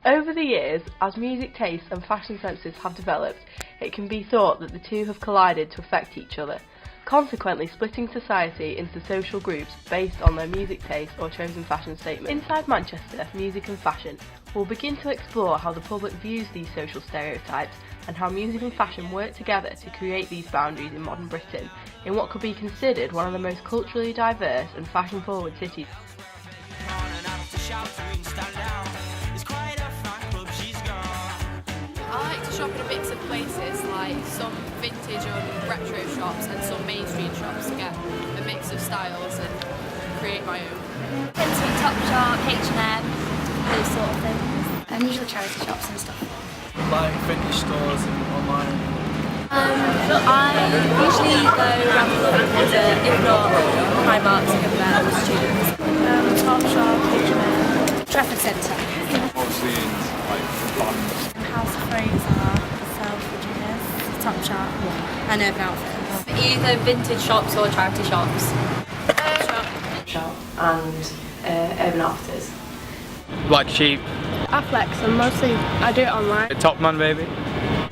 Over the years, as music tastes and fashion senses have developed, it can be thought that the two have collided to affect each other, consequently splitting society into social groups based on their music taste or chosen fashion statement. Inside Manchester, Music and Fashion will begin to explore how the public views these social stereotypes and how music and fashion work together to create these boundaries in modern Britain, in what could be considered one of the most culturally diverse and fashion-forward cities. I like to shop in a mix of places, like some vintage and retro shops and some mainstream shops to get a mix of styles and create my own. Into Topshop, H&M, those sort of things. And usually charity shops and stuff. Like vintage stores and online. I usually go around the Loving Quarter, if not Primark, to get there with students. Topshop, H&M, Trafford Centre. Obviously in like bands. House of Fraser, Selfridges, Topshop, and Urban Outfitters. Either vintage shops or charity shops. Shop and Urban Outfitters. Black Sheep. Afflex, and mostly I do it online. Topman maybe.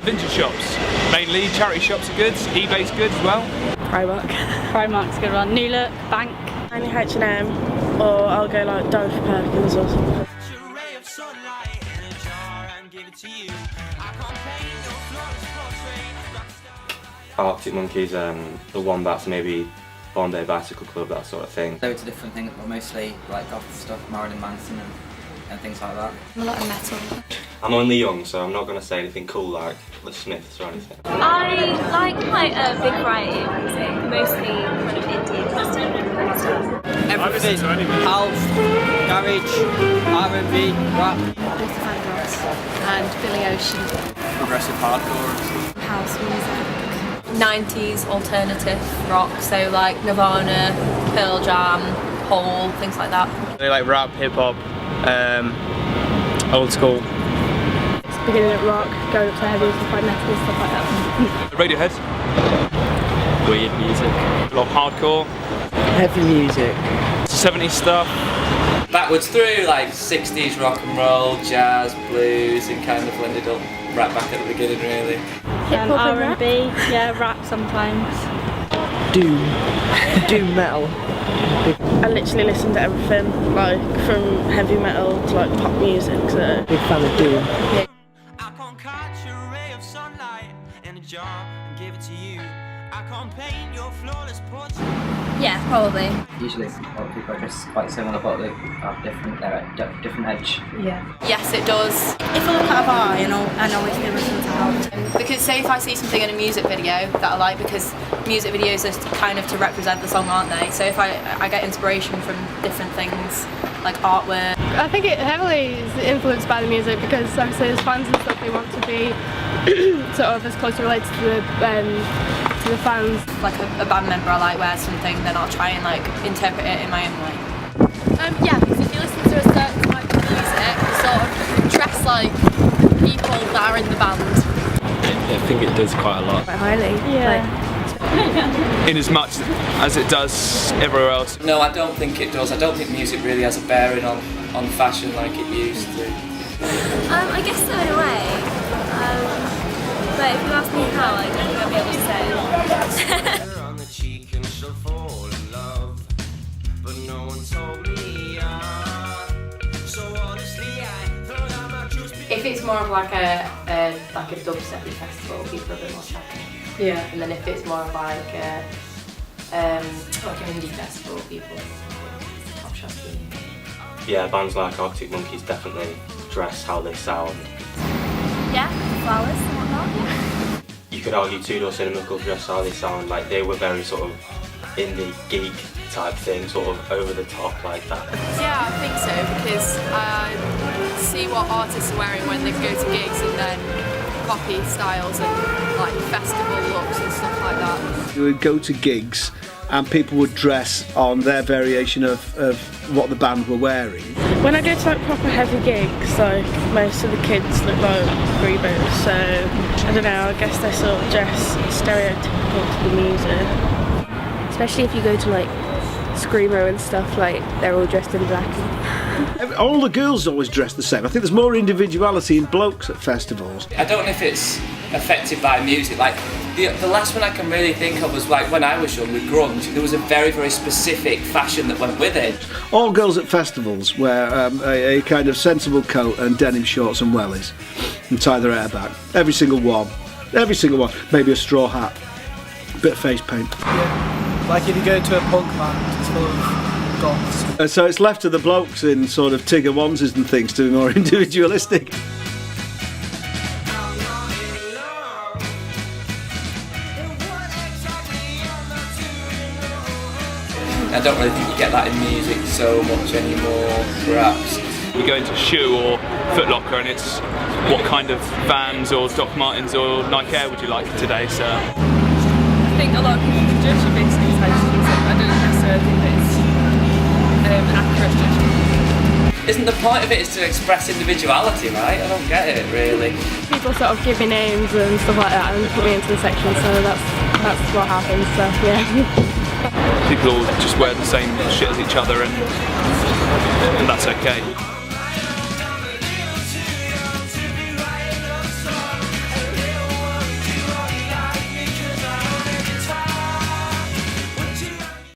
Vintage shops, mainly. Charity shops are good, eBay's good as well. Primark. Primark's a good one. New Look, Bank. Only H&M, or I'll go like Dorothy Perkins or something. Arctic Monkeys, the one that's maybe Bombay Bicycle Club, that sort of thing. Loads of different things, but mostly like goth stuff, Marilyn Manson and things like that. A lot of metal. I'm only young, so I'm not going to say anything cool like The Smiths or anything. I like quite a big variety of music, mostly kind of indie, classical stuff. Everything, house, garage, R&B, rap. Luther Vandross and Billy Ocean. Progressive hardcore. House music. 90s alternative rock, so like Nirvana, Pearl Jam, Hole, things like that. They like rap, hip hop, old school. It's beginning at rock, going up to heavy, stuff like metal, stuff like that. Radiohead. Weird music. A lot of hardcore. Heavy music. 70s stuff. Backwards through like 60s rock and roll, jazz, blues, and kind of blended up right back at the beginning really. Hip-hop and R&B, yeah, rap sometimes. Doom metal. I literally listen to everything, like from heavy metal to like pop music, so. Big fan of Doom. I can't catch a ray of sunlight in a jar and give it to you. I can't paint your flawless portrait. Yeah, probably. Usually a lot of people are dressed quite similar, but they have different edge. Yeah. Yes, it does. If I look at a bar, I know which lyricism to have. Because say if I see something in a music video that I like, because music videos are kind of to represent the song, aren't they? So if I get inspiration from different things, like artwork. I think it heavily is influenced by the music because obviously as fans and stuff they want to be sort of as closely related to the fans. Like a band member I like wears something, then I'll try and like interpret it in my own way. Yeah, because if you listen to a certain type of music, you sort of dress like the people that are in the band. I think it does quite a lot. Quite highly. Yeah. In as much as it does everywhere else. No, I don't think it does. I don't think music really has a bearing on fashion like it used to. I guess so in a way. But if you ask me how, I don't think I'll be able to say. On the cheek and she'll fall in love, but no one told me. So honestly, I thought I might just be. If it's more of like a dubstep festival, people are a bit more shopping. Yeah. And then if it's more of like an indie festival, people are top shopping. Yeah, bands like Arctic Monkeys definitely dress how they sound. Yeah, flowers and whatnot. You could argue Two Door Cinema Club dress how they sound, like they were very sort of indie geek type thing, sort of over the top like that. Yeah, I think so, because I see what artists are wearing when they go to gigs and then copy styles and like festival looks and stuff like that. You would go to gigs and people would dress on their variation of what the band were wearing. When I go to like proper heavy gigs, like most of the kids look like Freebos, so I don't know, I guess they sort of dress stereotypical to the music. Especially if you go to like Screamo and stuff, like they're all dressed in black. All the girls always dress the same. I think there's more individuality in blokes at festivals. I don't know if it's affected by music. Like the last one I can really think of was like when I was young with grunge. There was a very, very specific fashion that went with it. All girls at festivals wear a kind of sensible coat and denim shorts and wellies and tie their hair back. Every single one. Every single one. Maybe a straw hat. Bit of face paint. Yeah. Like if you go to a punk band, it's full of goths. So it's left to the blokes in sort of Tigger onesies and things to be more individualistic. I don't really think you get that in music so much anymore, perhaps. We go into Shoe or Foot Locker and it's what kind of Vans or Doc Martens or Nike Air would you like today, sir? I think a lot of people can judge you based on his height. I don't necessarily think that it's an accurate judgment. Isn't the point of it is to express individuality, right? I don't get it, really. People sort of give me names and stuff like that and put me into the section, so that's what happens, so yeah. People all just wear the same shit as each other and that's okay.